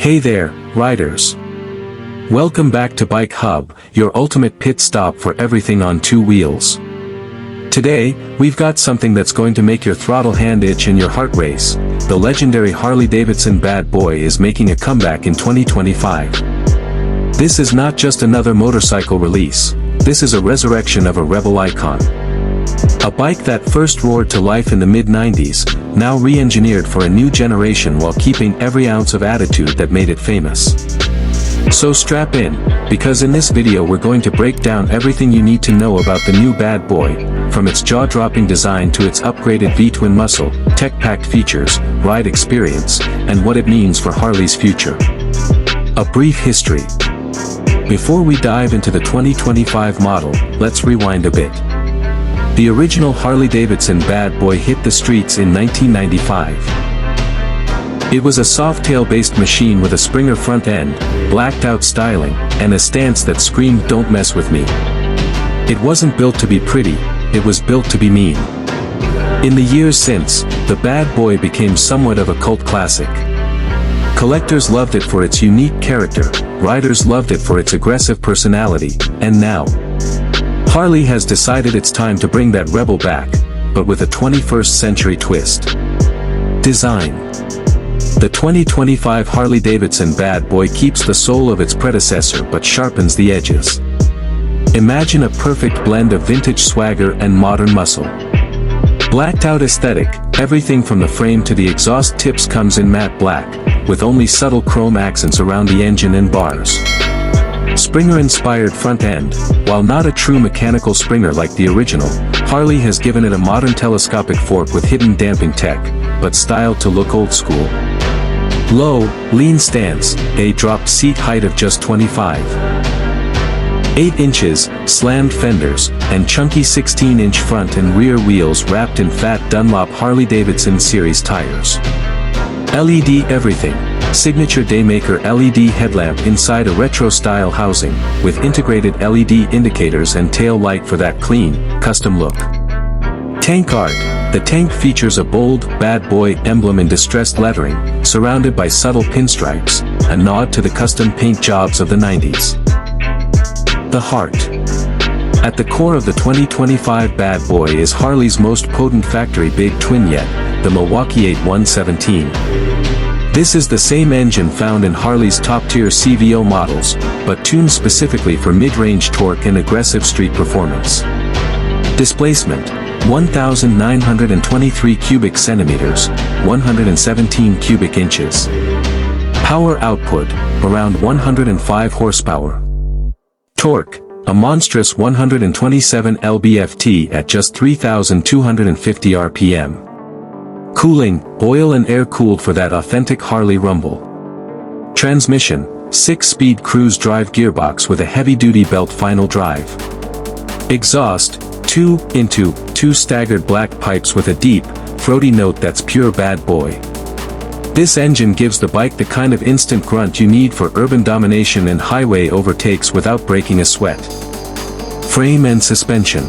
Hey there, riders. Welcome back to Bike Hub, your ultimate pit stop for everything on two wheels. Today, we've got something that's going to make your throttle hand itch and your heart race. The legendary Harley-Davidson Bad Boy is making a comeback in 2025. This is not just another motorcycle release, this is a resurrection of a rebel icon. A bike that first roared to life in the mid-90s, now re-engineered for a new generation while keeping every ounce of attitude that made it famous. So strap in, because in this video we're going to break down everything you need to know about the new Bad Boy, from its jaw-dropping design to its upgraded V-twin muscle, tech-packed features, ride experience, and what it means for Harley's future. A brief history. Before we dive into the 2025 model, let's rewind a bit. The original Harley-Davidson Bad Boy hit the streets in 1995. It was a Softail-based machine with a Springer front end, blacked-out styling, and a stance that screamed "Don't mess with me." It wasn't built to be pretty, it was built to be mean. In the years since, the Bad Boy became somewhat of a cult classic. Collectors loved it for its unique character, riders loved it for its aggressive personality, and now, Harley has decided it's time to bring that rebel back, but with a 21st century twist. Design. The 2025 Harley-Davidson Bad Boy keeps the soul of its predecessor but sharpens the edges. Imagine a perfect blend of vintage swagger and modern muscle. Blacked-out aesthetic, everything from the frame to the exhaust tips comes in matte black, with only subtle chrome accents around the engine and bars. Springer-inspired front end. While not a true mechanical Springer like the original, Harley has given it a modern telescopic fork with hidden damping tech, but styled to look old school. Low, lean stance, a dropped seat height of just 25. 8 inches, slammed fenders, and chunky 16-inch front and rear wheels wrapped in fat Dunlop Harley-Davidson series tires. LED everything. Signature Daymaker LED headlamp inside a retro-style housing, with integrated LED indicators and tail light for that clean, custom look. Tank art. The tank features a bold, Bad Boy emblem in distressed lettering, surrounded by subtle pinstripes, a nod to the custom paint jobs of the 90s. The heart. At the core of the 2025 Bad Boy is Harley's most potent factory big twin yet, the Milwaukee 8117. This is the same engine found in Harley's top-tier CVO models, but tuned specifically for mid-range torque and aggressive street performance. Displacement: 1,923 cubic centimeters, 117 cubic inches. Power output: around 105 horsepower. Torque: a monstrous 127 lb-ft at just 3,250 rpm. Cooling: oil and air cooled for that authentic Harley rumble. Transmission: 6-speed cruise drive gearbox with a heavy-duty belt final drive. Exhaust: 2x2 staggered black pipes with a deep, throaty note that's pure Bad Boy. This engine gives the bike the kind of instant grunt you need for urban domination and highway overtakes without breaking a sweat. Frame and suspension.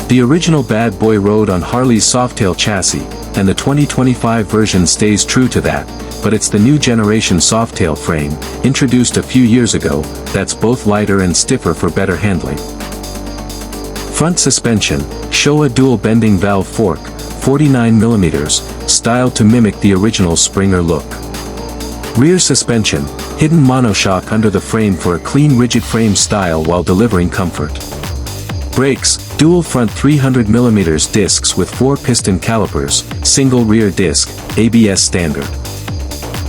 The original Bad Boy rode on Harley's Softail chassis, and the 2025 version stays true to that, but it's the new generation Softail frame, introduced a few years ago, that's both lighter and stiffer for better handling. Front suspension: Showa dual bending valve fork, 49mm, styled to mimic the original Springer look. Rear suspension: hidden monoshock under the frame for a clean rigid frame style while delivering comfort. Brakes: dual front 300mm discs with 4-piston calipers, single rear disc, ABS standard.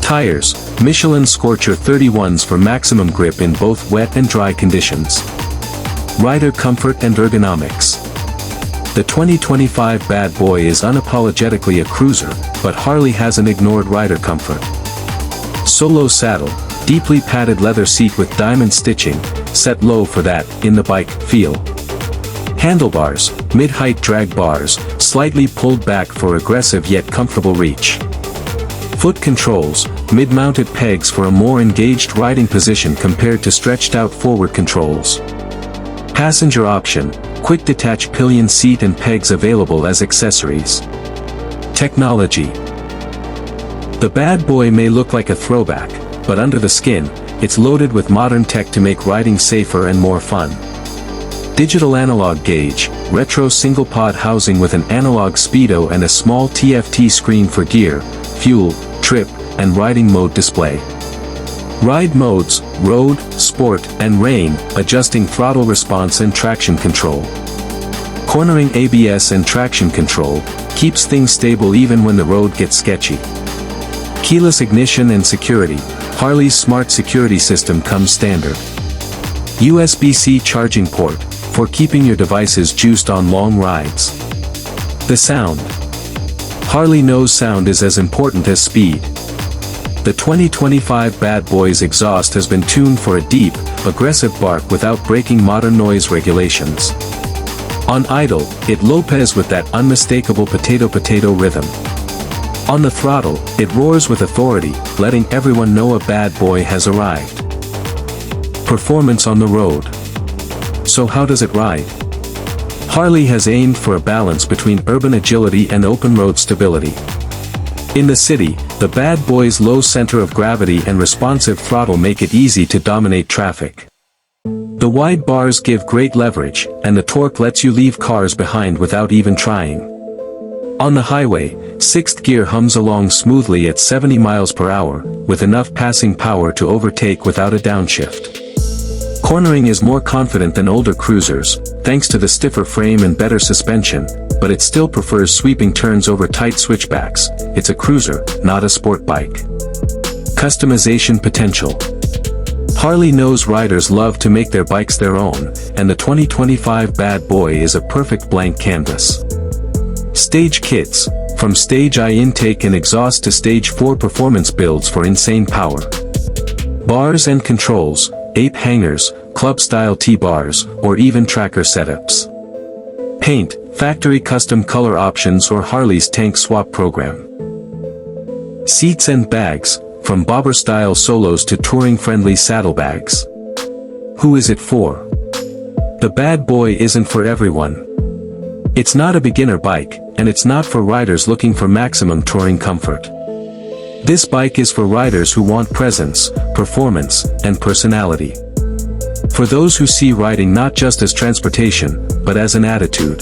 Tires: Michelin Scorcher 31s for maximum grip in both wet and dry conditions. Rider comfort and ergonomics. The 2025 Bad Boy is unapologetically a cruiser, but Harley hasn't ignored rider comfort. Solo saddle: deeply padded leather seat with diamond stitching, set low for that in-the-bike feel. Handlebars: mid-height drag bars, slightly pulled back for aggressive yet comfortable reach. Foot controls: mid-mounted pegs for a more engaged riding position compared to stretched-out forward controls. Passenger option: quick detach pillion seat and pegs available as accessories. Technology. The Bad Boy may look like a throwback, but under the skin, it's loaded with modern tech to make riding safer and more fun. Digital analog gauge, retro single-pod housing with an analog speedo and a small TFT screen for gear, fuel, trip, and riding mode display. Ride modes, road, sport, and rain, adjusting throttle response and traction control. Cornering ABS and traction control, keeps things stable even when the road gets sketchy. Keyless ignition and security, Harley's smart security system comes standard. USB-C charging port, for keeping your devices juiced on long rides. The sound. Harley knows sound is as important as speed. The 2025 Bad Boy's exhaust has been tuned for a deep, aggressive bark without breaking modern noise regulations. On idle, it lopes with that unmistakable potato-potato rhythm. On the throttle, it roars with authority, letting everyone know a bad boy has arrived. Performance on the road. So how does it ride? Harley has aimed for a balance between urban agility and open road stability. In the city, the Bad Boy's low center of gravity and responsive throttle make it easy to dominate traffic. The wide bars give great leverage, and the torque lets you leave cars behind without even trying. On the highway, 6th gear hums along smoothly at 70 miles per hour, with enough passing power to overtake without a downshift. Cornering is more confident than older cruisers, thanks to the stiffer frame and better suspension, but it still prefers sweeping turns over tight switchbacks. It's a cruiser, not a sport bike. Customization potential. Harley knows riders love to make their bikes their own, and the 2025 Bad Boy is a perfect blank canvas. Stage kits, from Stage I intake and exhaust to Stage 4 performance builds for insane power. Bars and controls, ape hangers, club-style T-bars, or even tracker setups. Paint, factory custom color options or Harley's tank swap program. Seats and bags, from bobber-style solos to touring-friendly saddlebags. Who is it for? The Bad Boy isn't for everyone. It's not a beginner bike, and it's not for riders looking for maximum touring comfort. This bike is for riders who want presence, performance, and personality. For those who see riding not just as transportation, but as an attitude.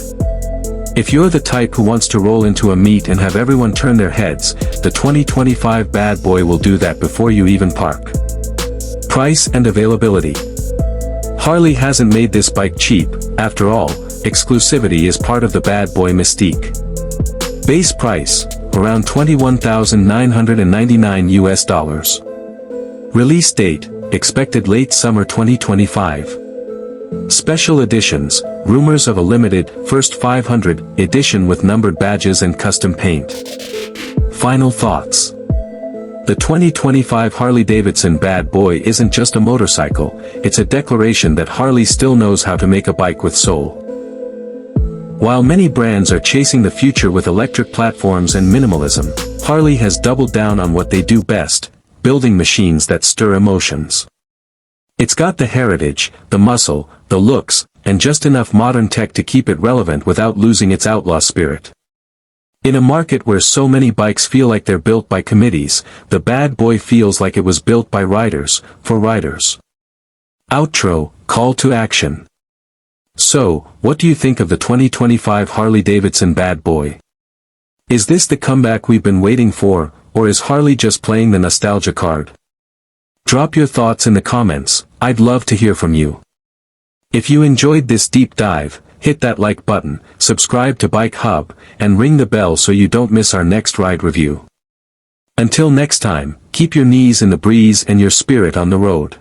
If you're the type who wants to roll into a meet and have everyone turn their heads, the 2025 Bad Boy will do that before you even park. Price and availability. Harley hasn't made this bike cheap. After all, exclusivity is part of the Bad Boy mystique. Base price, around $21,999 US. Release date, expected late summer 2025. Special editions, rumors of a limited, first 500, edition with numbered badges and custom paint. Final thoughts. The 2025 Harley-Davidson Bad Boy isn't just a motorcycle, it's a declaration that Harley still knows how to make a bike with soul. While many brands are chasing the future with electric platforms and minimalism, Harley has doubled down on what they do best, building machines that stir emotions. It's got the heritage, the muscle, the looks, and just enough modern tech to keep it relevant without losing its outlaw spirit. In a market where so many bikes feel like they're built by committees, the Bad Boy feels like it was built by riders, for riders. Outro, call to action. So, what do you think of the 2025 Harley-Davidson Bad Boy? Is this the comeback we've been waiting for, or is Harley just playing the nostalgia card? Drop your thoughts in the comments, I'd love to hear from you. If you enjoyed this deep dive, hit that like button, subscribe to Bike Hub, and ring the bell so you don't miss our next ride review. Until next time, keep your knees in the breeze and your spirit on the road.